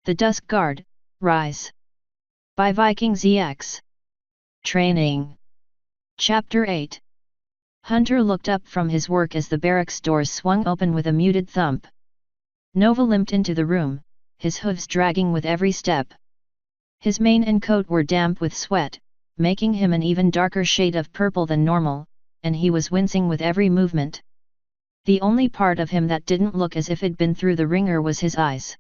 The Dusk Guard, Rise. By Viking ZX. Training. Chapter 8. Hunter looked up from his work as the barracks doors swung open with a muted thump. Nova limped into the room, his hooves dragging with every step. His mane and coat were damp with sweat, making him an even darker shade of purple than normal, and he was wincing with every movement. The only part of him that didn't look as if it'd been through the ringer was his eyes.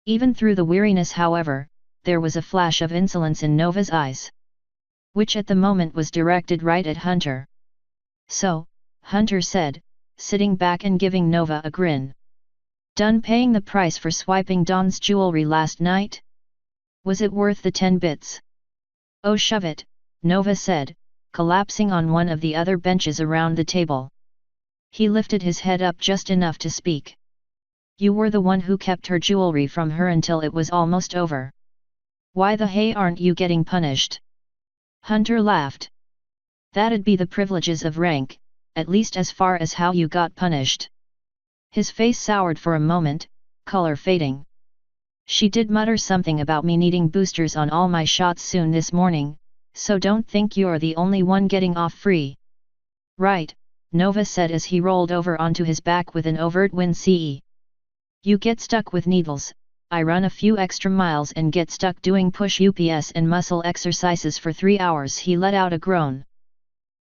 Even through the weariness, however, there was a flash of insolence in Nova's eyes, which at the moment was directed right at Hunter. "So," Hunter said, sitting back and giving Nova a grin. "Done paying the price for swiping Dawn's jewelry last night? Was it worth the 10 bits? "Oh, shove it," Nova said, collapsing on one of the other benches around the table. He lifted his head up just enough to speak. "You were the one who kept her jewelry from her until it was almost over. Why the hey aren't you getting punished?" Hunter laughed. "That'd be the privileges of rank, at least as far as how you got punished." His face soured for a moment, color fading. "She did mutter something about me needing boosters on all my shots soon this morning, so don't think you're the only one getting off free." "Right," Nova said as he rolled over onto his back with an overt wince. "You get stuck with needles, I run a few extra miles and get stuck doing push-ups and muscle exercises for 3 hours." He let out a groan.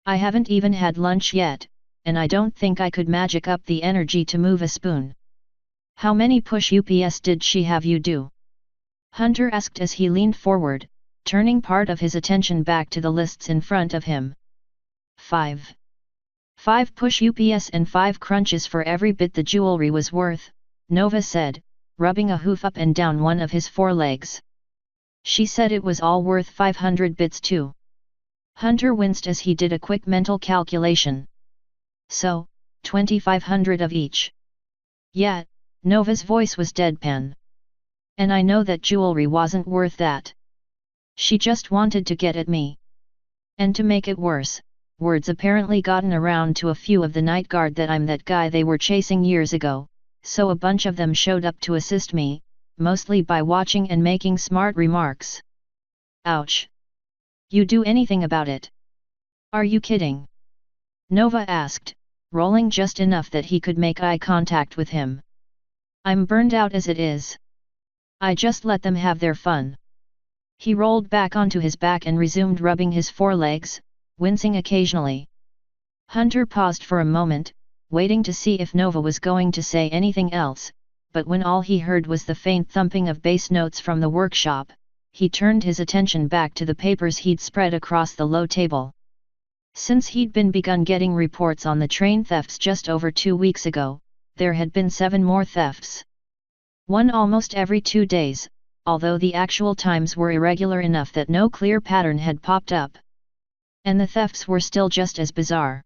"I haven't even had lunch yet, and I don't think I could magic up the energy to move a spoon." "How many push-ups did she have you do?" Hunter asked as he leaned forward, turning part of his attention back to the lists in front of him. 5. 5 push-ups and 5 crunches for every bit the jewelry was worth," Nova said, rubbing a hoof up and down one of his forelegs. "She said it was all worth 500 bits too." Hunter winced as he did a quick mental calculation. "So, 2,500 of each." "Yeah," Nova's voice was deadpan. "And I know that jewelry wasn't worth that. She just wanted to get at me. And to make it worse, word's apparently gotten around to a few of the night guard that I'm that guy they were chasing years ago, so a bunch of them showed up to assist me, mostly by watching and making smart remarks." "Ouch. You do anything about it?" "Are you kidding?" Nova asked, rolling just enough that he could make eye contact with him. "I'm burned out as it is. I just let them have their fun." He rolled back onto his back and resumed rubbing his forelegs, wincing occasionally. Hunter paused for a moment, waiting to see if Nova was going to say anything else, but when all he heard was the faint thumping of bass notes from the workshop, he turned his attention back to the papers he'd spread across the low table. Since he'd begun getting reports on the train thefts just over 2 weeks ago, there had been 7 more thefts. One almost every 2 days, although the actual times were irregular enough that no clear pattern had popped up. And the thefts were still just as bizarre.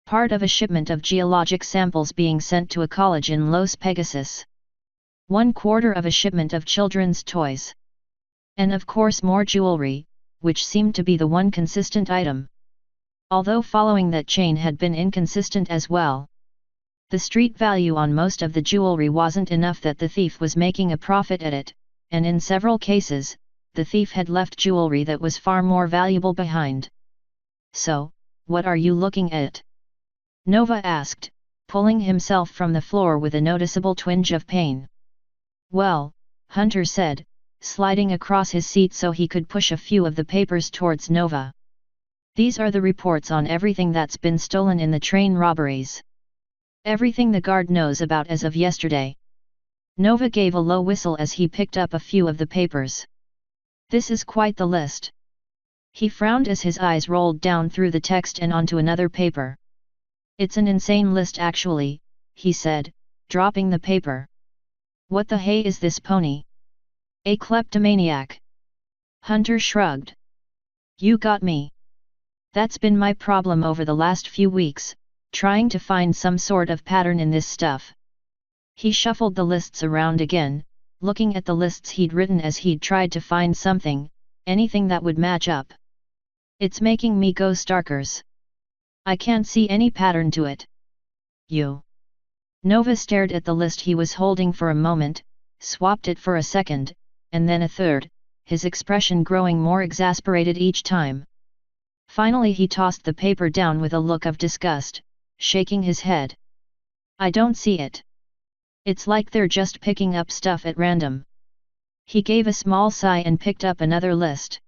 Part of a shipment of geologic samples being sent to a college in Los Pegasus. 1/4 of a shipment of children's toys. And of course more jewelry, which seemed to be the one consistent item. Although following that chain had been inconsistent as well. The street value on most of the jewelry wasn't enough that the thief was making a profit at it, and in several cases, the thief had left jewelry that was far more valuable behind. "So, what are you looking at?" Nova asked, pulling himself from the floor with a noticeable twinge of pain. "Well," Hunter said, sliding across his seat so he could push a few of the papers towards Nova. "These are the reports on everything that's been stolen in the train robberies. Everything the guard knows about as of yesterday." Nova gave a low whistle as he picked up a few of the papers. "This is quite the list." He frowned as his eyes rolled down through the text and onto another paper. "It's an insane list actually," he said, dropping the paper. "What the hey is this pony? A kleptomaniac?" Hunter shrugged. "You got me. That's been my problem over the last few weeks, trying to find some sort of pattern in this stuff." He shuffled the lists around again, looking at the lists he'd written as he'd tried to find something, anything that would match up. "It's making me go starkers. I can't see any pattern to it." "You?" Nova stared at the list he was holding for a moment, swapped it for a second, and then a third, his expression growing more exasperated each time. Finally he tossed the paper down with a look of disgust, shaking his head. I don't see it. It's like they're just picking up stuff at random. He gave a small sigh and picked up another list.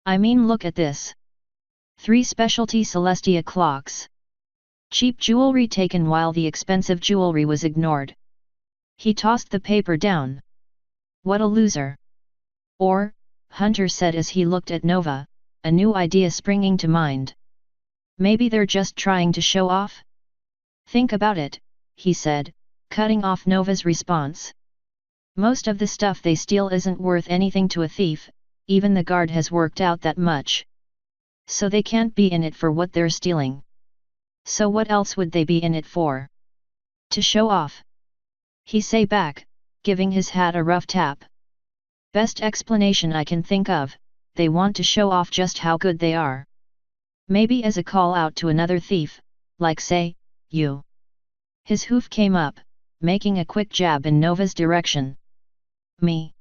I mean, look at this. 3 specialty Celestia clocks. Cheap jewelry taken while the expensive jewelry was ignored. He tossed the paper down. What a loser. Or, Hunter said as he looked at Nova, a new idea springing to mind. Maybe they're just trying to show off? Think about it, he said, cutting off Nova's response. Most of the stuff they steal isn't worth anything to a thief, even the guard has worked out that much. So they can't be in it for what they're stealing. So what else would they be in it for? To show off. He say back, giving his hat a rough tap. Best explanation I can think of, they want to show off just how good they are. Maybe as a call out to another thief, like say, you. His hoof came up, making a quick jab in Nova's direction. Me.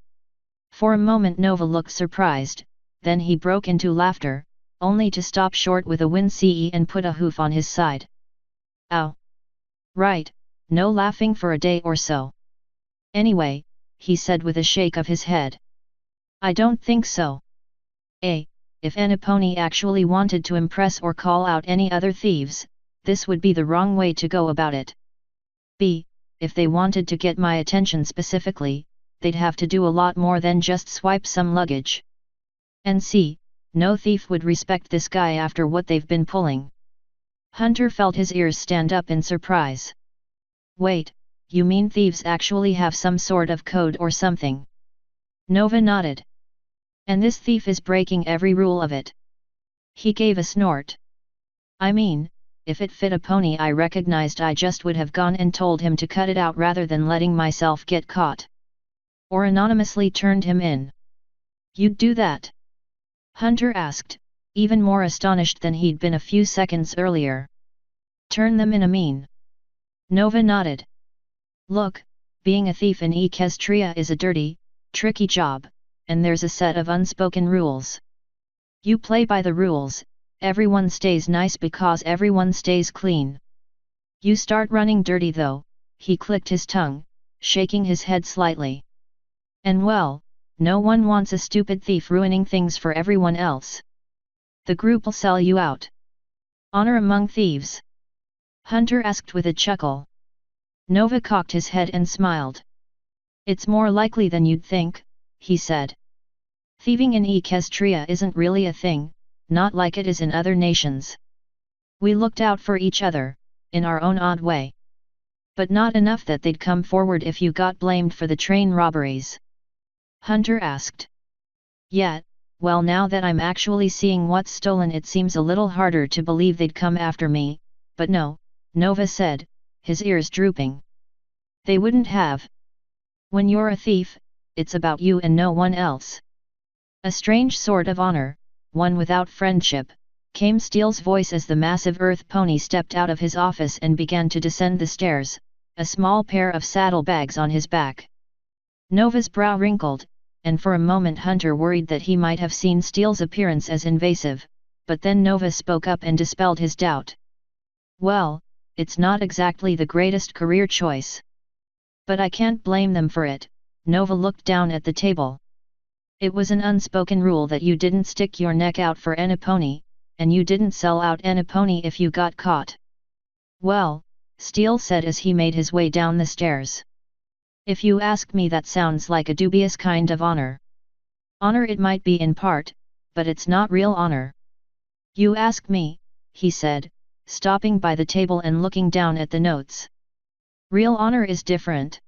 For a moment Nova looked surprised, then he broke into laughter, only to stop short with a wince and put a hoof on his side. Ow. Right, no laughing for a day or so. Anyway, he said with a shake of his head. I don't think so. A. If Aniponi actually wanted to impress or call out any other thieves, this would be the wrong way to go about it. B. If they wanted to get my attention specifically, they'd have to do a lot more than just swipe some luggage. And C. No thief would respect this guy after what they've been pulling. Hunter felt his ears stand up in surprise. Wait, you mean thieves actually have some sort of code or something? Nova nodded. And this thief is breaking every rule of it. He gave a snort. I mean, if it fit a pony I recognized, I just would have gone and told him to cut it out rather than letting myself get caught. Or anonymously turned him in. You'd do that? Hunter asked, even more astonished than he'd been a few seconds earlier. Turn them in, I mean. Nova nodded. Look, being a thief in Equestria is a dirty, tricky job, and there's a set of unspoken rules. You play by the rules, everyone stays nice because everyone stays clean. You start running dirty though, he clicked his tongue, shaking his head slightly. And well, no one wants a stupid thief ruining things for everyone else. The group'll sell you out. Honor among thieves? Hunter asked with a chuckle. Nova cocked his head and smiled. It's more likely than you'd think, he said. Thieving in Equestria isn't really a thing, not like it is in other nations. We looked out for each other, in our own odd way. But not enough that they'd come forward if you got blamed for the train robberies. Hunter asked. Yet, well, now that I'm actually seeing what's stolen, it seems a little harder to believe they'd come after me, but no, Nova said, his ears drooping. They wouldn't have. When you're a thief, it's about you and no one else. A strange sort of honor, one without friendship, came Steele's voice as the massive earth pony stepped out of his office and began to descend the stairs, a small pair of saddlebags on his back. Nova's brow wrinkled, and for a moment Hunter worried that he might have seen Steele's appearance as invasive, but then Nova spoke up and dispelled his doubt. Well, it's not exactly the greatest career choice. But I can't blame them for it. Nova looked down at the table. It was an unspoken rule that you didn't stick your neck out for Aniponi, and you didn't sell out Aniponi if you got caught. Well, Steele said as he made his way down the stairs. If you ask me, that sounds like a dubious kind of honor. Honor it might be in part, but it's not real honor. You ask me, he said, stopping by the table and looking down at the notes. Real honor is different.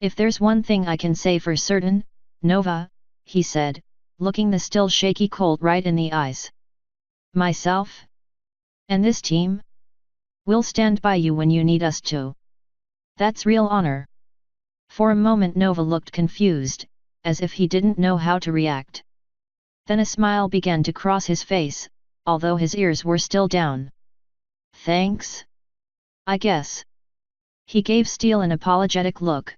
If there's one thing I can say for certain, Nova, he said, looking the still shaky Colt right in the eyes. Myself? And this team? We'll stand by you when you need us to. That's real honor. For a moment Nova looked confused, as if he didn't know how to react. Then a smile began to cross his face, although his ears were still down. Thanks? I guess. He gave Steele an apologetic look.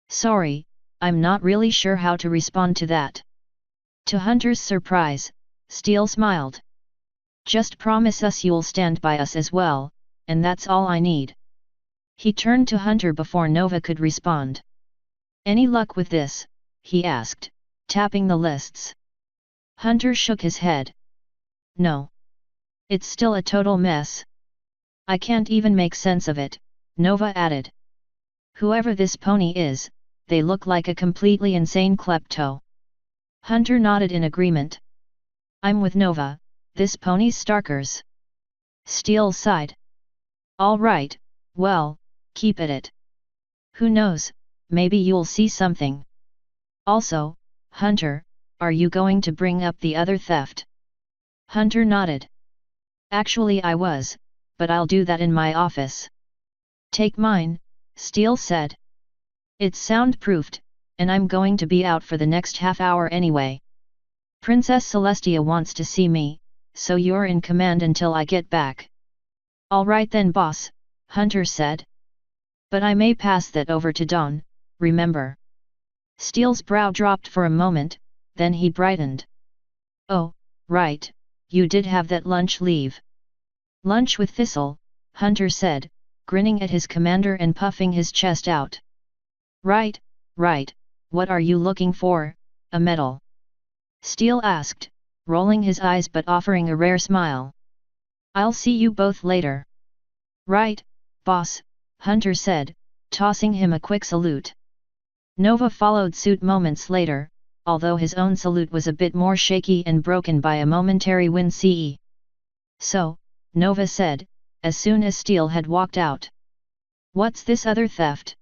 Sorry, I'm not really sure how to respond to that. To Hunter's surprise, Steele smiled. Just promise us you'll stand by us as well, and that's all I need. He turned to Hunter before Nova could respond. Any luck with this? He asked, tapping the lists. Hunter shook his head. No. It's still a total mess. I can't even make sense of it, Nova added. Whoever this pony is, they look like a completely insane klepto. Hunter nodded in agreement. I'm with Nova, this pony's starkers. Steele sighed. All right, well, keep at it. Who knows, maybe you'll see something. Also, Hunter, are you going to bring up the other theft? Hunter nodded. Actually I was, but I'll do that in my office. Take mine, Steele said. It's soundproofed, and I'm going to be out for the next half hour anyway. Princess Celestia wants to see me, so you're in command until I get back. All right then boss, Hunter said. But I may pass that over to Dawn, remember. Steele's brow dropped for a moment, then he brightened. Oh, right, you did have that lunch leave. Lunch with Thistle, Hunter said, grinning at his commander and puffing his chest out. Right, what are you looking for, a medal? Steele asked, rolling his eyes but offering a rare smile. I'll see you both later. Right, boss, Hunter said, tossing him a quick salute. Nova followed suit moments later, although his own salute was a bit more shaky and broken by a momentary wind-ce. So, Nova said, as soon as Steele had walked out. What's this other theft?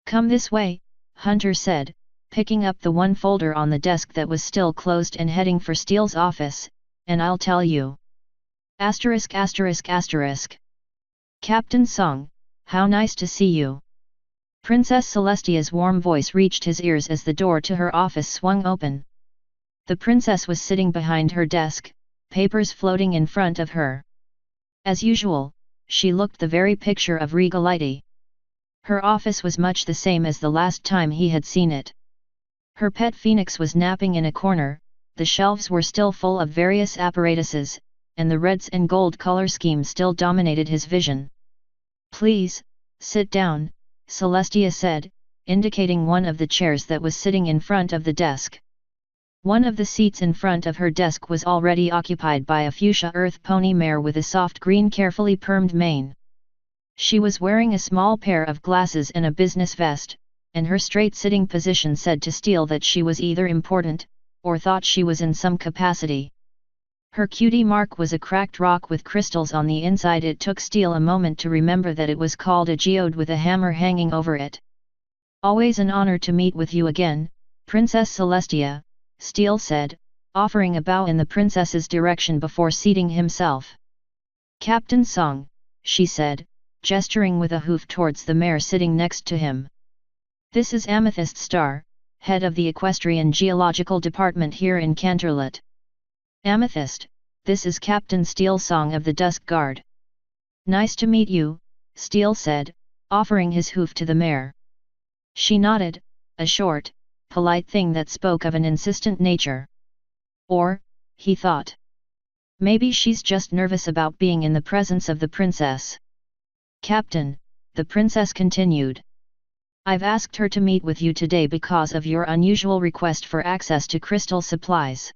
Come this way, Hunter said, picking up the one folder on the desk that was still closed and heading for Steele's office, and I'll tell you. Asterisk. Captain Song, how nice to see you. Princess Celestia's warm voice reached his ears as the door to her office swung open. The princess was sitting behind her desk, papers floating in front of her. As usual, she looked the very picture of regality. Her office was much the same as the last time he had seen it. Her pet phoenix was napping in a corner, the shelves were still full of various apparatuses, and the reds and gold color scheme still dominated his vision. Please, sit down, Celestia said, indicating one of the chairs that was sitting in front of the desk. One of the seats in front of her desk was already occupied by a fuchsia earth pony mare with a soft green carefully permed mane. She was wearing a small pair of glasses and a business vest, and her straight sitting position said to Steele that she was either important, or thought she was in some capacity. Her cutie mark was a cracked rock with crystals on the inside. It took Steele a moment to remember that it was called a geode with a hammer hanging over it. Always an honor to meet with you again, Princess Celestia, Steele said, offering a bow in the princess's direction before seating himself. Captain Song, she said, gesturing with a hoof towards the mare sitting next to him. This is Amethyst Star, head of the Equestrian Geological Department here in Canterlot. Amethyst, this is Captain Steele Song of the Dusk Guard. Nice to meet you, Steele said, offering his hoof to the mare. She nodded, a short, polite thing that spoke of an insistent nature. Or, he thought. Maybe she's just nervous about being in the presence of the princess. Captain, the princess continued. I've asked her to meet with you today because of your unusual request for access to crystal supplies.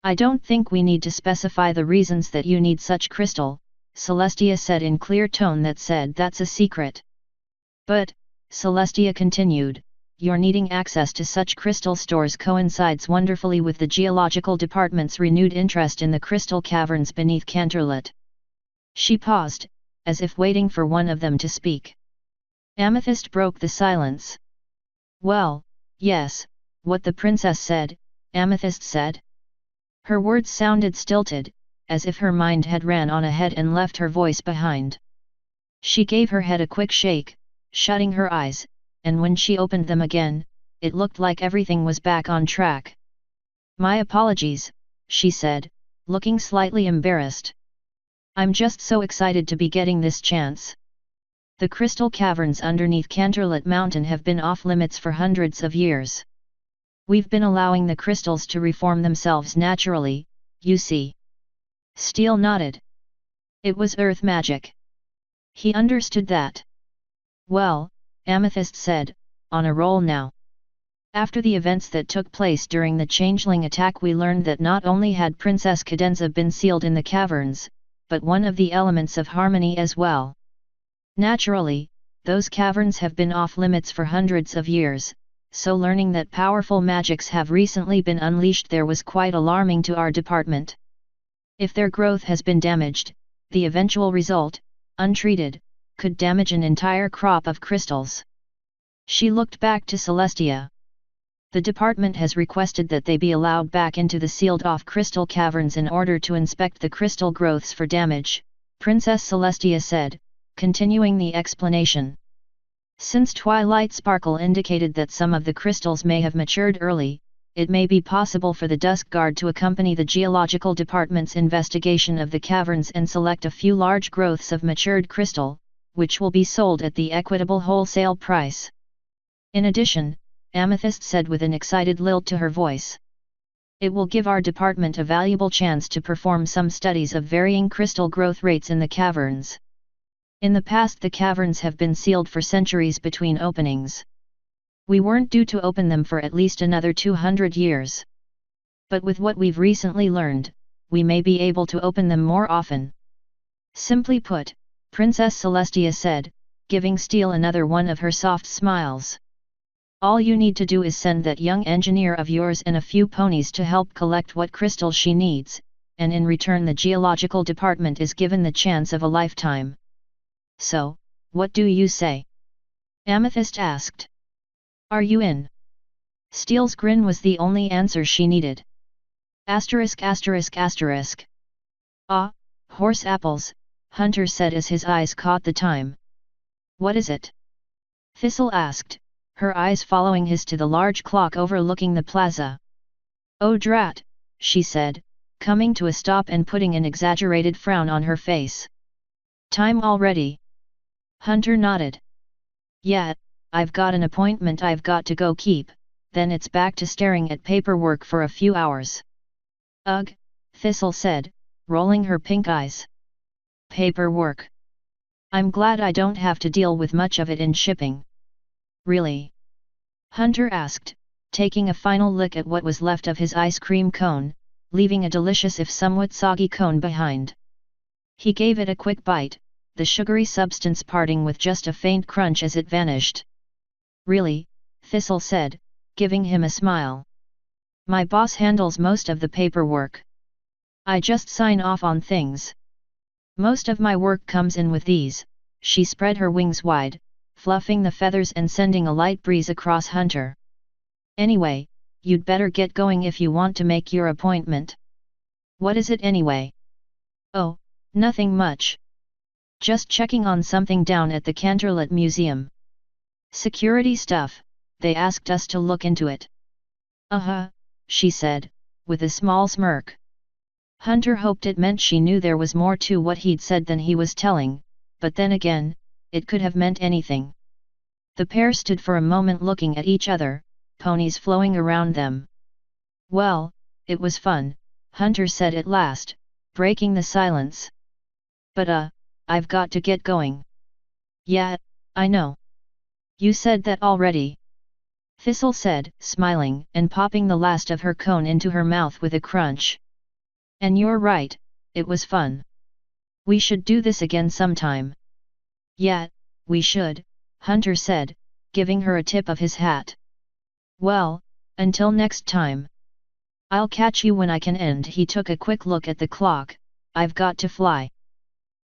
I don't think we need to specify the reasons that you need such crystal, Celestia said in clear tone that said that's a secret. But, Celestia continued, your needing access to such crystal stores coincides wonderfully with the geological department's renewed interest in the crystal caverns beneath Canterlot. She paused, as if waiting for one of them to speak. Amethyst broke the silence. Well, yes, what the princess said, Amethyst said. Her words sounded stilted, as if her mind had ran on ahead and left her voice behind. She gave her head a quick shake, shutting her eyes, and when she opened them again, it looked like everything was back on track. My apologies, she said, looking slightly embarrassed. I'm just so excited to be getting this chance. The crystal caverns underneath Canterlot Mountain have been off limits for hundreds of years. We've been allowing the crystals to reform themselves naturally, you see. Steel nodded. It was earth magic. He understood that. Well, Amethyst said, on a roll now. After the events that took place during the Changeling attack, we learned that not only had Princess Cadenza been sealed in the caverns, but one of the elements of harmony as well. Naturally, those caverns have been off limits for hundreds of years, so learning that powerful magics have recently been unleashed there was quite alarming to our department. If their growth has been damaged, the eventual result, untreated, could damage an entire crop of crystals. She looked back to Celestia. The department has requested that they be allowed back into the sealed-off crystal caverns in order to inspect the crystal growths for damage, Princess Celestia said, continuing the explanation. Since Twilight Sparkle indicated that some of the crystals may have matured early, it may be possible for the Dusk Guard to accompany the Geological Department's investigation of the caverns and select a few large growths of matured crystal, which will be sold at the equitable wholesale price. In addition, Amethyst said with an excited lilt to her voice, it will give our department a valuable chance to perform some studies of varying crystal growth rates in the caverns. In the past the caverns have been sealed for centuries between openings. We weren't due to open them for at least another 200 years. But with what we've recently learned, we may be able to open them more often. Simply put, Princess Celestia said, giving Steel another one of her soft smiles. All you need to do is send that young engineer of yours and a few ponies to help collect what crystals she needs, and in return the Geological Department is given the chance of a lifetime. So, what do you say? Amethyst asked. Are you in? Steel's grin was the only answer she needed. Asterisk asterisk asterisk. Ah, horse apples, Hunter said as his eyes caught the time. What is it? Thistle asked, her eyes following his to the large clock overlooking the plaza. Oh drat, she said, coming to a stop and putting an exaggerated frown on her face. Time already? Hunter nodded. Yeah, I've got an appointment I've got to go keep, then it's back to staring at paperwork for a few hours. Ugh, Thistle said, rolling her pink eyes. Paperwork. I'm glad I don't have to deal with much of it in shipping. Really? Hunter asked, taking a final lick at what was left of his ice cream cone, leaving a delicious if somewhat soggy cone behind. He gave it a quick bite, the sugary substance parting with just a faint crunch as it vanished. Really? Thistle said, giving him a smile. My boss handles most of the paperwork. I just sign off on things. Most of my work comes in with these. She spread her wings wide, fluffing the feathers and sending a light breeze across Hunter. Anyway, you'd better get going if you want to make your appointment. What is it anyway? Oh, nothing much. Just checking on something down at the Canterlot Museum. Security stuff, they asked us to look into it. Uh-huh, she said, with a small smirk. Hunter hoped it meant she knew there was more to what he'd said than he was telling, but then again, it could have meant anything. The pair stood for a moment looking at each other, ponies flowing around them. Well, it was fun, Hunter said at last, breaking the silence. But I've got to get going. Yeah, I know. You said that already. Thistle said, smiling and popping the last of her cone into her mouth with a crunch. And you're right, it was fun. We should do this again sometime. Yeah, we should, Hunter said, giving her a tip of his hat. Well, until next time. I'll catch you when I can end. He took a quick look at the clock. I've got to fly.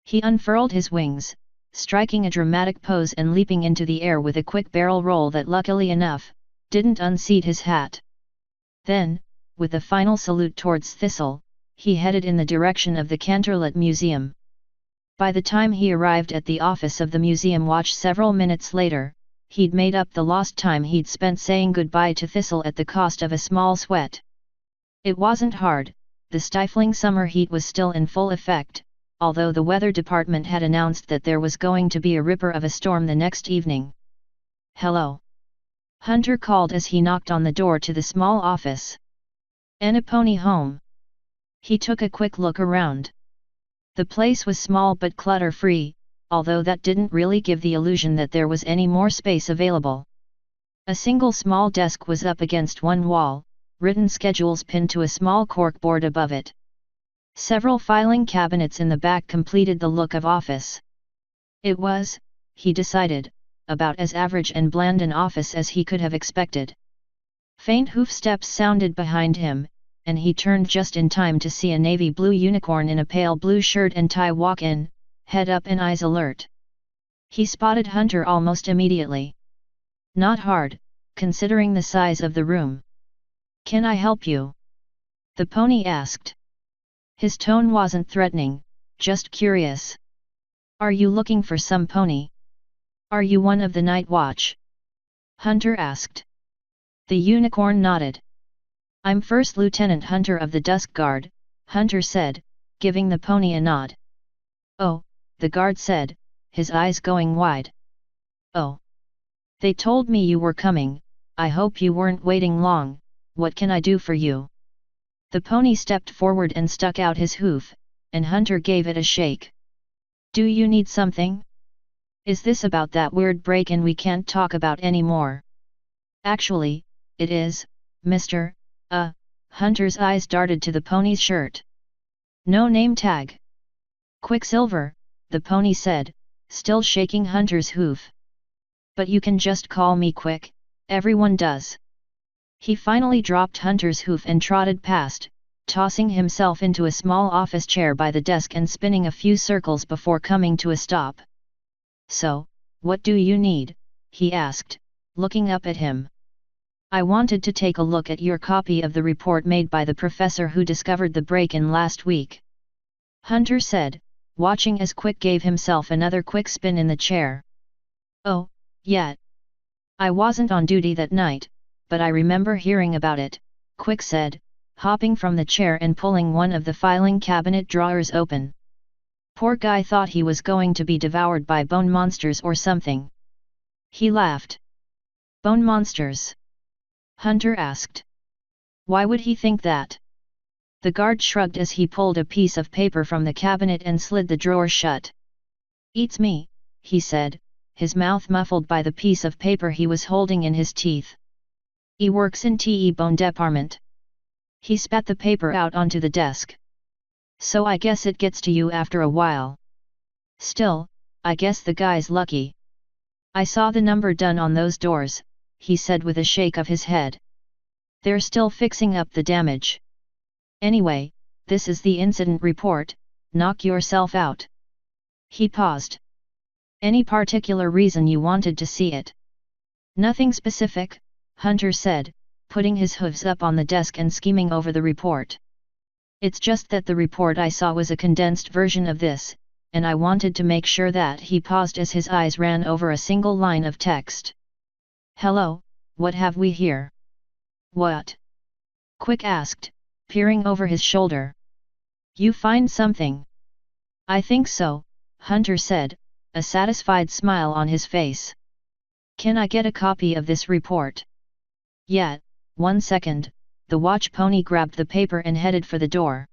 He unfurled his wings, striking a dramatic pose and leaping into the air with a quick barrel roll that luckily enough, didn't unseat his hat. Then, with a final salute towards Thistle, he headed in the direction of the Canterlot Museum. By the time he arrived at the office of the museum watch several minutes later, he'd made up the lost time he'd spent saying goodbye to Thistle at the cost of a small sweat. It wasn't hard, the stifling summer heat was still in full effect, although the weather department had announced that there was going to be a ripper of a storm the next evening. "Hello," Hunter called as he knocked on the door to the small office. "Any pony home?" He took a quick look around. The place was small but clutter-free, although that didn't really give the illusion that there was any more space available. A single small desk was up against one wall, written schedules pinned to a small corkboard above it. Several filing cabinets in the back completed the look of office. It was, he decided, about as average and bland an office as he could have expected. Faint hoofsteps sounded behind him, and he turned just in time to see a navy blue unicorn in a pale blue shirt and tie walk in, head up and eyes alert. He spotted Hunter almost immediately. "Not hard, considering the size of the room. Can I help you?" the pony asked. His tone wasn't threatening, just curious. "Are you looking for some pony? Are you one of the night watch?" Hunter asked. The unicorn nodded. "I'm First Lieutenant Hunter of the Dusk Guard," Hunter said, giving the pony a nod. "Oh," the guard said, his eyes going wide. "Oh. They told me you were coming, I hope you weren't waiting long, what can I do for you?" The pony stepped forward and stuck out his hoof, and Hunter gave it a shake. "Do you need something? Is this about that weird break-in we can't talk about anymore?" "Actually, it is, Mr. Hunter's eyes darted to the pony's shirt. "No name tag." "Quicksilver," the pony said, still shaking Hunter's hoof. "But you can just call me Quick, everyone does." He finally dropped Hunter's hoof and trotted past, tossing himself into a small office chair by the desk and spinning a few circles before coming to a stop. "So, what do you need?" he asked, looking up at him. "I wanted to take a look at your copy of the report made by the professor who discovered the break-in last week," Hunter said, watching as Quick gave himself another quick spin in the chair. "Oh, yeah. I wasn't on duty that night, but I remember hearing about it," Quick said, hopping from the chair and pulling one of the filing cabinet drawers open. "Poor guy thought he was going to be devoured by bone monsters or something." He laughed. "Bone monsters?" Hunter asked. "Why would he think that?" The guard shrugged as he pulled a piece of paper from the cabinet and slid the drawer shut. "Eats me," he said, his mouth muffled by the piece of paper he was holding in his teeth. "He works in TE Bone Department." He spat the paper out onto the desk. "So I guess it gets to you after a while. Still, I guess the guy's lucky. I saw the number done on those doors," he said with a shake of his head. "They're still fixing up the damage. Anyway, this is the incident report, knock yourself out." He paused. "Any particular reason you wanted to see it?" "Nothing specific," Hunter said, putting his hooves up on the desk and skimming over the report. "It's just that the report I saw was a condensed version of this, and I wanted to make sure that." He paused as his eyes ran over a single line of text. "Hello, what have we here?" "What?" Quick asked, peering over his shoulder. "You find something?" "I think so," Hunter said, a satisfied smile on his face. "Can I get a copy of this report?" "Yeah, 1 second," the watch pony grabbed the paper and headed for the door.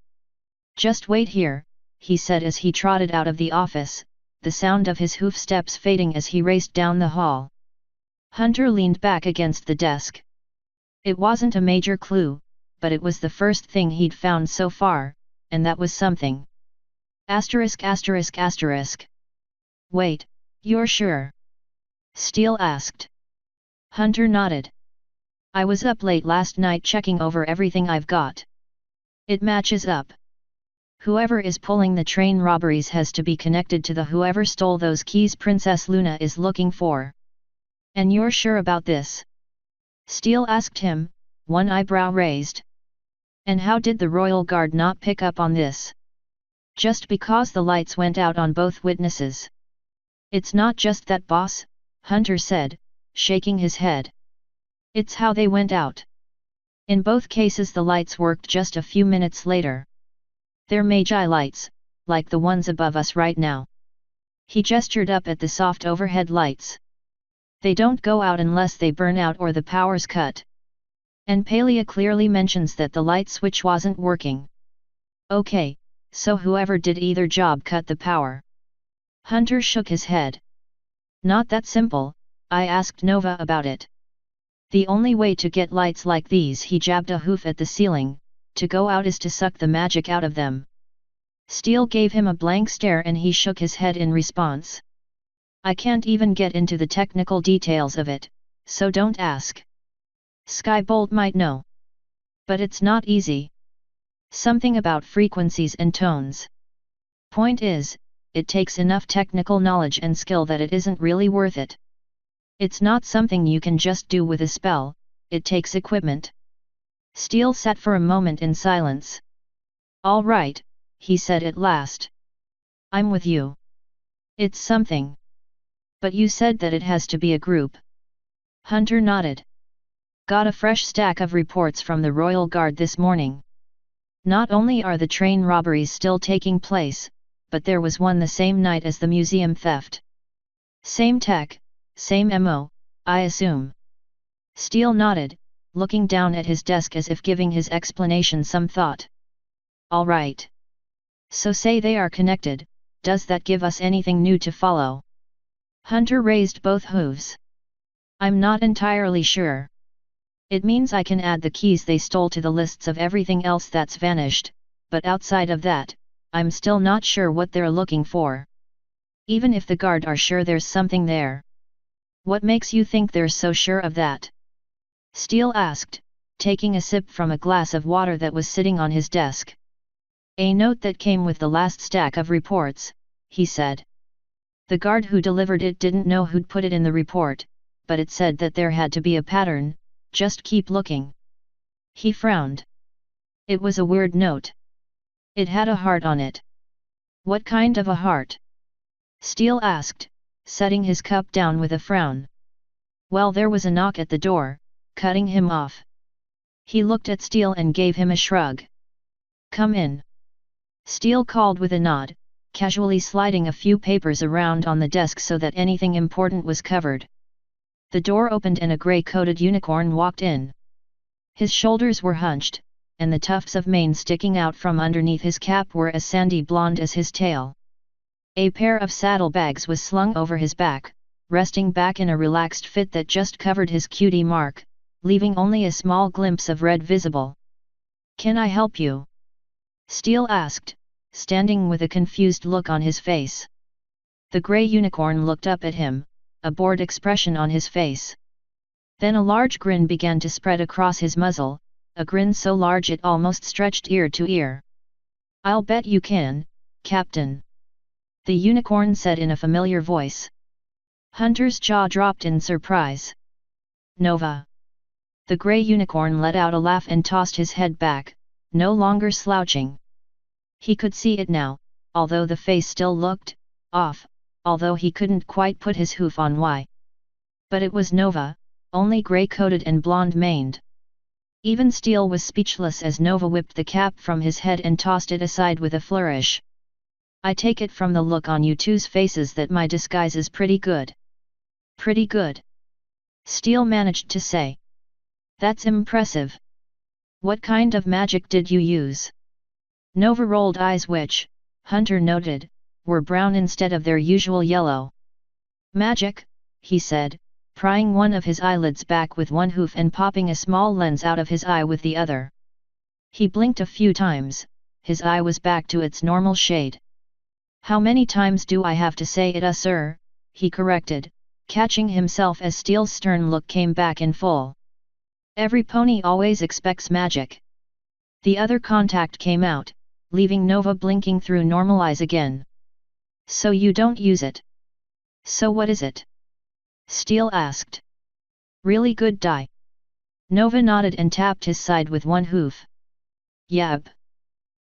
"Just wait here," he said as he trotted out of the office, the sound of his hoof steps fading as he raced down the hall. Hunter leaned back against the desk. It wasn't a major clue, but it was the first thing he'd found so far, and that was something. Asterisk asterisk asterisk. "Wait, you're sure?" Steele asked. Hunter nodded. "I was up late last night checking over everything I've got. It matches up. Whoever is pulling the train robberies has to be connected to the whoever stole those keys Princess Luna is looking for." "And you're sure about this?" Steele asked him, one eyebrow raised. "And how did the Royal Guard not pick up on this?" "Just because the lights went out on both witnesses." "It's not just that, boss," Hunter said, shaking his head. "It's how they went out. In both cases the lights worked just a few minutes later. They're magi lights, like the ones above us right now. He gestured up at the soft overhead lights. They don't go out unless they burn out or the power's cut. And Palia clearly mentions that the light switch wasn't working. Okay, so whoever did either job cut the power. Hunter shook his head. Not that simple, I asked Nova about it. The only way to get lights like these, he jabbed a hoof at the ceiling, to go out is to suck the magic out of them. Steel gave him a blank stare and he shook his head in response. I can't even get into the technical details of it, so don't ask. Skybolt might know. But it's not easy. Something about frequencies and tones. Point is, it takes enough technical knowledge and skill that it isn't really worth it. It's not something you can just do with a spell, it takes equipment. Steel sat for a moment in silence. All right, he said at last. I'm with you. It's something. But you said that it has to be a group. Hunter nodded. Got a fresh stack of reports from the Royal Guard this morning. Not only are the train robberies still taking place, but there was one the same night as the museum theft. Same tech, same MO, I assume. Steele nodded, looking down at his desk as if giving his explanation some thought. All right. So say they are connected, does that give us anything new to follow? Hunter raised both hooves. I'm not entirely sure. It means I can add the keys they stole to the lists of everything else that's vanished, but outside of that, I'm still not sure what they're looking for. Even if the guard are sure there's something there. What makes you think they're so sure of that? Steele asked, taking a sip from a glass of water that was sitting on his desk. A note that came with the last stack of reports, he said. The guard who delivered it didn't know who'd put it in the report, but it said that there had to be a pattern, just keep looking. He frowned. It was a weird note. It had a heart on it. What kind of a heart? Steele asked, setting his cup down with a frown. Well, there was a knock at the door, cutting him off. He looked at Steele and gave him a shrug. Come in. Steele called with a nod, casually sliding a few papers around on the desk so that anything important was covered. The door opened and a grey-coated unicorn walked in. His shoulders were hunched, and the tufts of mane sticking out from underneath his cap were as sandy blonde as his tail. A pair of saddlebags was slung over his back, resting back in a relaxed fit that just covered his cutie mark, leaving only a small glimpse of red visible. Can I help you? Steele asked, standing with a confused look on his face. The grey unicorn looked up at him, a bored expression on his face. Then a large grin began to spread across his muzzle, a grin so large it almost stretched ear to ear. I'll bet you can, Captain. The unicorn said in a familiar voice. Hunter's jaw dropped in surprise. Nova. The grey unicorn let out a laugh and tossed his head back, no longer slouching. He could see it now, although the face still looked off, although he couldn't quite put his hoof on why. But it was Nova, only grey-coated and blonde-maned. Even Steele was speechless as Nova whipped the cap from his head and tossed it aside with a flourish. I take it from the look on you two's faces that my disguise is pretty good. Pretty good. Steele managed to say. That's impressive. What kind of magic did you use? Nova rolled eyes which, Hunter noted, were brown instead of their usual yellow. Magic, he said, prying one of his eyelids back with one hoof and popping a small lens out of his eye with the other. He blinked a few times, his eye was back to its normal shade. How many times do I have to say it, sir? He corrected, catching himself as Steele's stern look came back in full. Every pony always expects magic. The other contact came out, leaving Nova blinking through normal eyes again. So you don't use it? So what is it? Steele asked. Really good dye. Nova nodded and tapped his side with one hoof. Yep.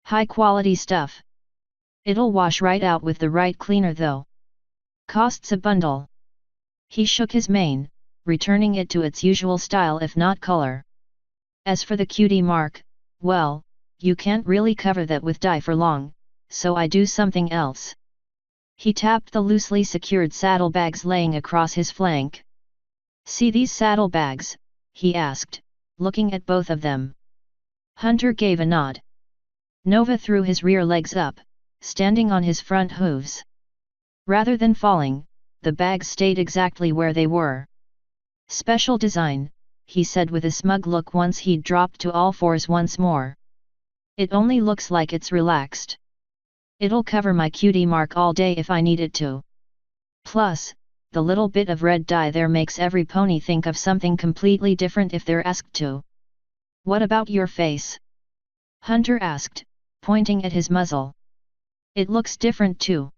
High quality stuff. It'll wash right out with the right cleaner though. Costs a bundle. He shook his mane, returning it to its usual style if not color. As for the cutie mark, well, you can't really cover that with dye for long, so I do something else. He tapped the loosely secured saddlebags laying across his flank. See these saddlebags? He asked, looking at both of them. Hunter gave a nod. Nova threw his rear legs up, standing on his front hooves. Rather than falling, the bags stayed exactly where they were. Special design, he said with a smug look once he'd dropped to all fours once more. It only looks like it's relaxed. It'll cover my cutie mark all day if I need it to. Plus, the little bit of red dye there makes every pony think of something completely different if they're asked to. What about your face? Hunter asked, pointing at his muzzle. It looks different too.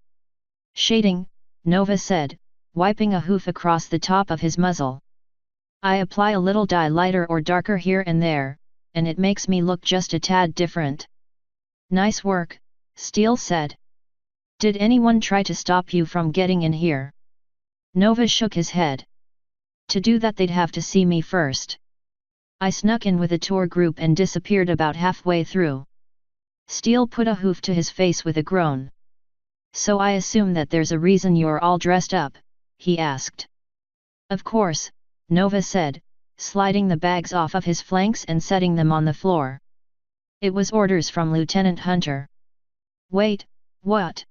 Shading, Nova said, wiping a hoof across the top of his muzzle. I apply a little dye lighter or darker here and there, and it makes me look just a tad different. Nice work, Steele said. Did anyone try to stop you from getting in here? Nova shook his head. To do that they'd have to see me first. I snuck in with a tour group and disappeared about halfway through. Steele put a hoof to his face with a groan. So I assume that there's a reason you're all dressed up, he asked. Of course, Nova said, sliding the bags off of his flanks and setting them on the floor. It was orders from Lieutenant Hunter. Wait, what?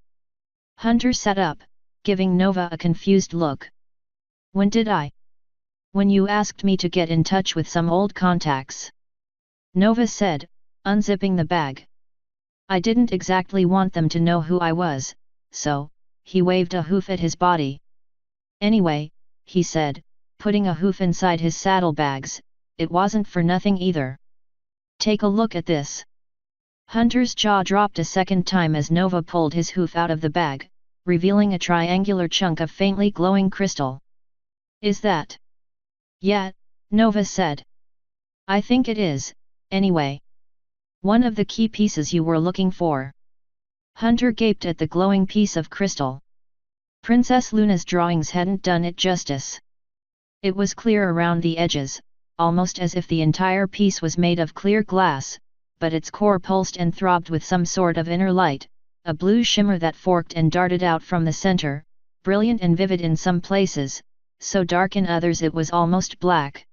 Hunter sat up, giving Nova a confused look. When did I? When you asked me to get in touch with some old contacts. Nova said, unzipping the bag. I didn't exactly want them to know who I was, so, he waved a hoof at his body. Anyway, he said, putting a hoof inside his saddlebags, it wasn't for nothing either. Take a look at this. Hunter's jaw dropped a second time as Nova pulled his hoof out of the bag, revealing a triangular chunk of faintly glowing crystal. Is that? Yeah, Nova said. I think it is, anyway. One of the key pieces you were looking for. Hunter gaped at the glowing piece of crystal. Princess Luna's drawings hadn't done it justice. It was clear around the edges, almost as if the entire piece was made of clear glass, but its core pulsed and throbbed with some sort of inner light, a blue shimmer that forked and darted out from the center, brilliant and vivid in some places, so dark in others it was almost black.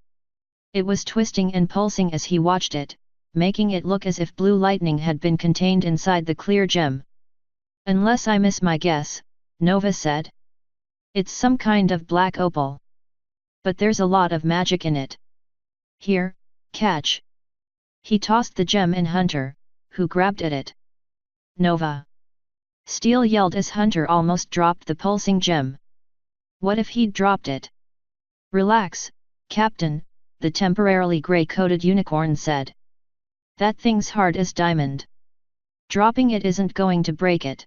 It was twisting and pulsing as he watched it, making it look as if blue lightning had been contained inside the clear gem. Unless I miss my guess, Nova said. It's some kind of black opal. But there's a lot of magic in it. Here, catch. He tossed the gem in Hunter, who grabbed at it. Nova! Steele yelled as Hunter almost dropped the pulsing gem. What if he'd dropped it? Relax, Captain, the temporarily grey-coated unicorn said. That thing's hard as diamond. Dropping it isn't going to break it.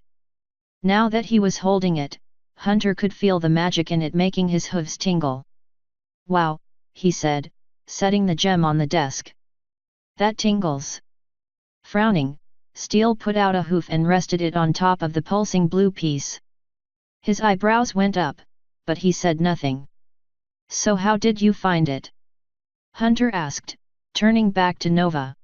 Now that he was holding it, Hunter could feel the magic in it making his hooves tingle. Wow, he said, setting the gem on the desk. That tingles. Frowning, Steele put out a hoof and rested it on top of the pulsing blue piece. His eyebrows went up, but he said nothing. So how did you find it? Hunter asked, turning back to Nova.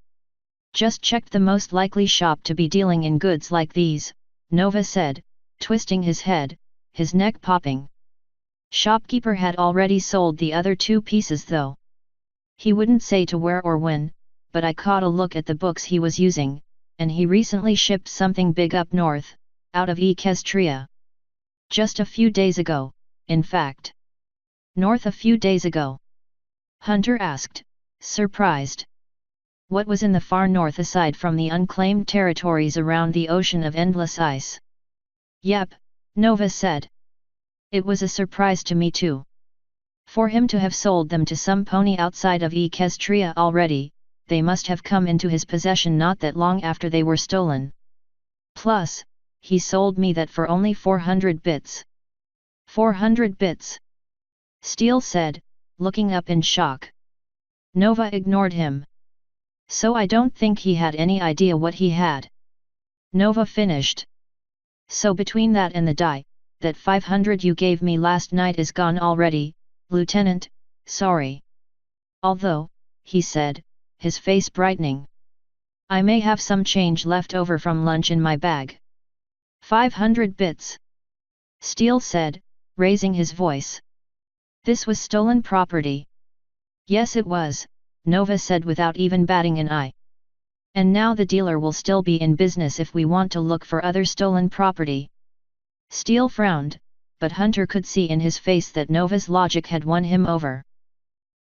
Just checked the most likely shop to be dealing in goods like these, Nova said, twisting his head, his neck popping. Shopkeeper had already sold the other two pieces though. He wouldn't say to where or when, but I caught a look at the books he was using, and he recently shipped something big up north, out of Equestria. Just a few days ago, in fact. North a few days ago? Hunter asked, surprised. What was in the far north aside from the unclaimed territories around the ocean of endless ice? Yep, Nova said. It was a surprise to me too. For him to have sold them to some pony outside of Equestria already, they must have come into his possession not that long after they were stolen. Plus, he sold me that for only 400 bits. 400 bits? Steele said, looking up in shock. Nova ignored him. So I don't think he had any idea what he had. Nova finished. So between that and the dye, that 500 you gave me last night is gone already, Lieutenant, sorry. Although, he said, his face brightening. I may have some change left over from lunch in my bag. 500 bits. Steele said, raising his voice. This was stolen property. Yes it was, Nova said without even batting an eye. And now the dealer will still be in business if we want to look for other stolen property. Steele frowned, but Hunter could see in his face that Nova's logic had won him over.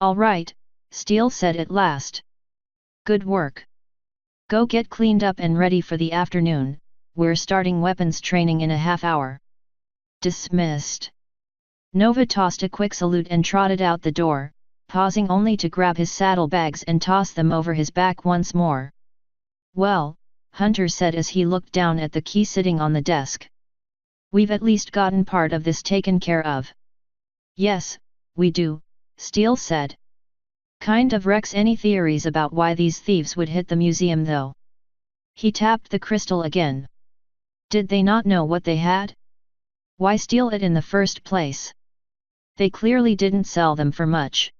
All right, Steele said at last. Good work. Go get cleaned up and ready for the afternoon, we're starting weapons training in a half hour. Dismissed. Nova tossed a quick salute and trotted out the door, pausing only to grab his saddlebags and toss them over his back once more. Well, Hunter said as he looked down at the key sitting on the desk. We've at least gotten part of this taken care of. Yes, we do, Steele said. Kind of wrecks any theories about why these thieves would hit the museum though. He tapped the crystal again. Did they not know what they had? Why steal it in the first place? They clearly didn't sell them for much.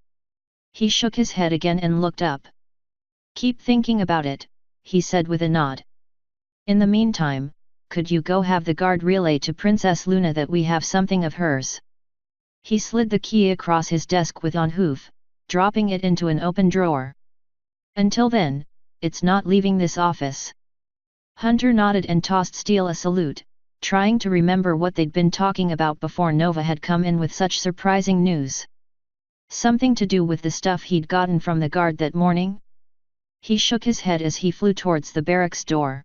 He shook his head again and looked up. Keep thinking about it, he said with a nod. In the meantime, could you go have the guard relay to Princess Luna that we have something of hers? He slid the key across his desk with on hoof, dropping it into an open drawer. Until then, it's not leaving this office. Hunter nodded and tossed Steele a salute, trying to remember what they'd been talking about before Nova had come in with such surprising news. Something to do with the stuff he'd gotten from the guard that morning? He shook his head as he flew towards the barracks door.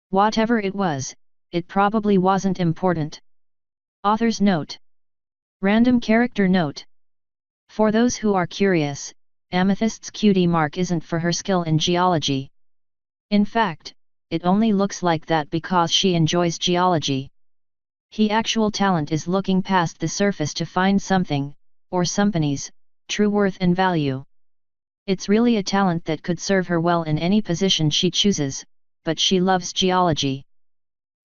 Whatever it was, it probably wasn't important. Author's note. Random character note. For those who are curious, Amethyst's cutie mark isn't for her skill in geology. In fact, it only looks like that because she enjoys geology. Her actual talent is looking past the surface to find something, or something's, true worth and value. It's really a talent that could serve her well in any position she chooses, but she loves geology.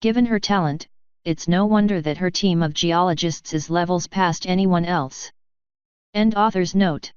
Given her talent, it's no wonder that her team of geologists is levels past anyone else. End author's note.